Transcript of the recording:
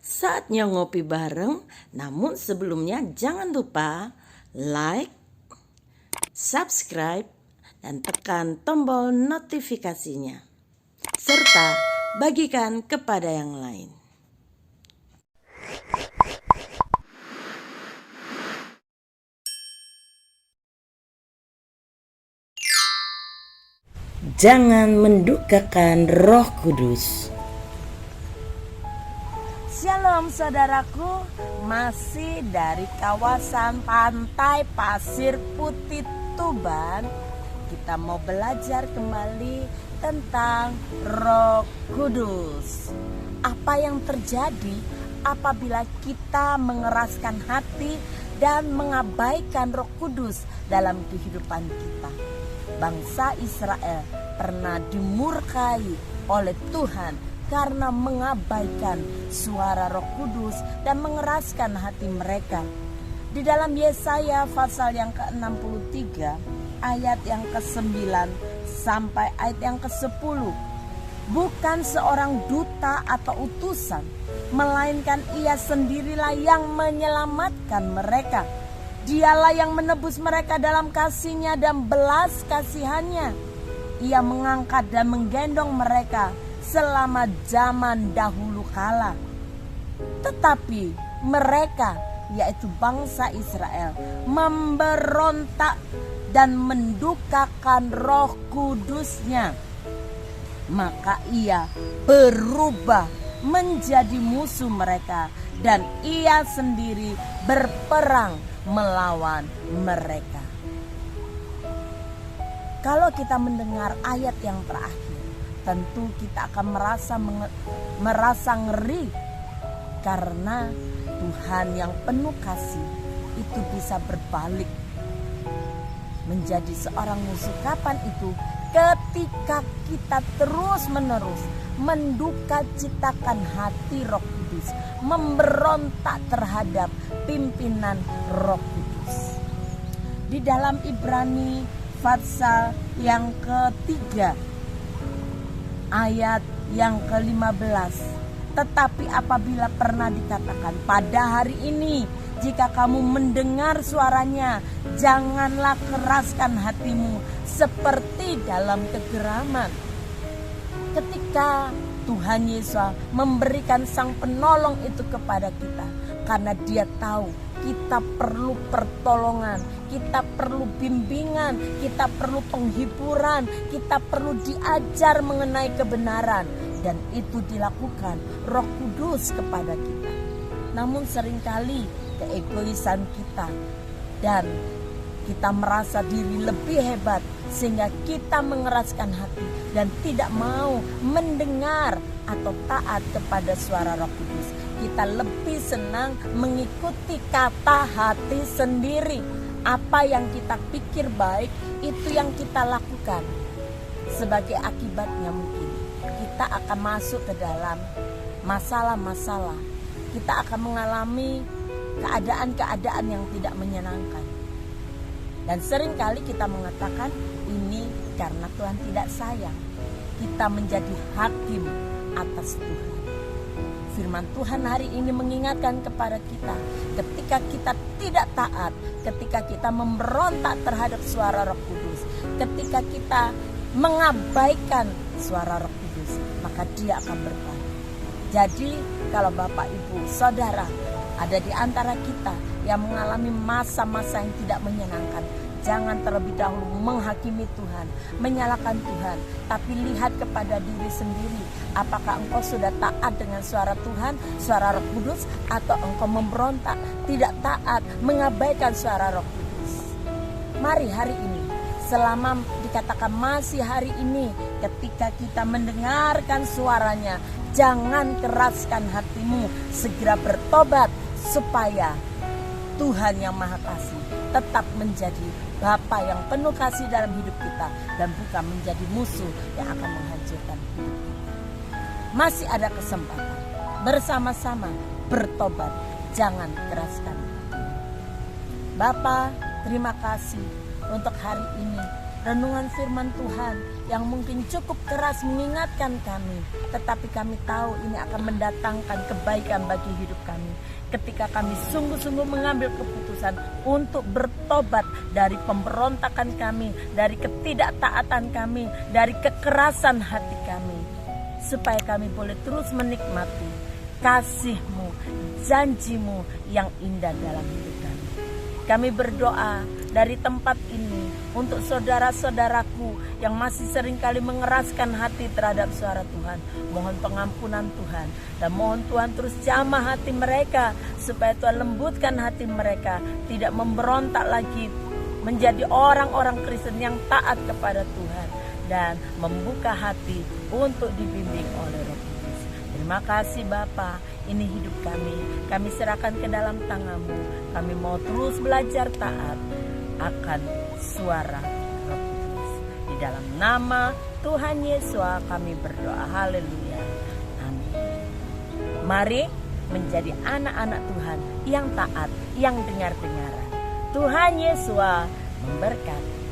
Saatnya ngopi bareng, namun sebelumnya jangan lupa like, subscribe, dan tekan tombol notifikasinya. Serta bagikan kepada yang lain. Jangan mendukakan Roh Kudus. Shalom saudaraku, masih dari kawasan pantai Pasir Putih Tuban. Kita mau belajar kembali tentang Roh Kudus. Apa yang terjadi apabila kita mengeraskan hati dan mengabaikan Roh Kudus dalam kehidupan kita? Bangsa Israel pernah dimurkai oleh Tuhan karena mengabaikan suara Roh Kudus dan mengeraskan hati mereka. Di dalam Yesaya pasal yang ke-63 ayat yang ke-9 sampai ayat yang ke-10, bukan seorang duta atau utusan, melainkan Ia sendirilah yang menyelamatkan mereka. Dialah yang menebus mereka dalam kasih-Nya dan belas kasihan-Nya. Ia mengangkat dan menggendong mereka selama zaman dahulu kala. Tetapi mereka, yaitu bangsa Israel, memberontak dan mendukakan Roh Kudus-Nya. Maka Ia berubah menjadi musuh mereka dan Ia sendiri berperang melawan mereka. Kalau kita mendengar ayat yang terakhir, tentu kita akan merasa ngeri, karena Tuhan yang penuh kasih itu bisa berbalik menjadi seorang musuh. Kapan itu? Ketika kita terus-menerus menduka citakan hati Roh Kudus, memberontak terhadap pimpinan Roh Kudus. Di dalam Ibrani pasal yang ketiga ayat yang ke-15, tetapi apabila pernah dikatakan pada hari ini, jika kamu mendengar suaranya, janganlah keraskan hatimu seperti dalam kegeraman. Ketika Tuhan Yesus memberikan sang penolong itu kepada kita, karena Dia tahu kita perlu pertolongan, kita perlu bimbingan, kita perlu penghiburan, kita perlu diajar mengenai kebenaran. Dan itu dilakukan Roh Kudus kepada kita. Namun seringkali keegoisan kita dan kita merasa diri lebih hebat, sehingga kita mengeraskan hati dan tidak mau mendengar atau taat kepada suara Roh Kudus. Kita lebih senang mengikuti kata hati sendiri. Apa yang kita pikir baik, itu yang kita lakukan. Sebagai akibatnya mungkin kita akan masuk ke dalam masalah-masalah. Kita akan mengalami keadaan-keadaan yang tidak menyenangkan. Dan seringkali kita mengatakan ini karena Tuhan tidak sayang. Kita menjadi hakim atas Tuhan. Firman Tuhan hari ini mengingatkan kepada kita, ketika kita tidak taat, ketika kita memberontak terhadap suara Roh Kudus, ketika kita mengabaikan suara Roh Kudus, maka Dia akan berbalik. Jadi kalau Bapak, Ibu, Saudara ada di antara kita yang mengalami masa-masa yang tidak menyenangkan, jangan terlebih dahulu menghakimi Tuhan, menyalahkan Tuhan, tapi lihat kepada diri sendiri. Apakah engkau sudah taat dengan suara Tuhan, suara Roh Kudus, atau engkau memberontak, tidak taat, mengabaikan suara Roh Kudus? Mari hari ini, selama dikatakan masih hari ini, ketika kita mendengarkan suaranya, jangan keraskan hatimu, segera bertobat supaya Tuhan yang Maha Kasih tetap menjadi Bapa yang penuh kasih dalam hidup kita, dan bukan menjadi musuh yang akan menghancurkan hidup kita. Masih ada kesempatan bersama-sama bertobat, jangan keraskan hati. Bapa, terima kasih untuk hari ini. renungan firman Tuhan yang mungkin cukup keras mengingatkan kami, tetapi kami tahu ini akan mendatangkan kebaikan bagi hidup kami ketika kami sungguh-sungguh mengambil keputusan untuk bertobat dari pemberontakan kami, dari ketidaktaatan kami, dari kekerasan hati kami, supaya kami boleh terus menikmati kasih-Mu, janji-Mu yang indah dalam hidup kami. Kami berdoa dari tempat ini untuk saudara-saudaraku yang masih seringkali mengeraskan hati terhadap suara Tuhan. Mohon pengampunan Tuhan, dan mohon Tuhan terus jamah hati mereka, supaya Tuhan lembutkan hati mereka, tidak memberontak lagi menjadi orang-orang Kristen yang taat kepada Tuhan, dan membuka hati untuk dibimbing oleh Roh Kudus. Terima kasih Bapa, ini hidup kami serahkan ke dalam tangan-Mu. Kami mau terus belajar taat akan suara Roh Kudus. Di dalam nama Tuhan Yesus kami berdoa, haleluya, amin. Mari menjadi anak-anak Tuhan yang taat, yang dengar-dengaran. Tuhan Yesus memberkati.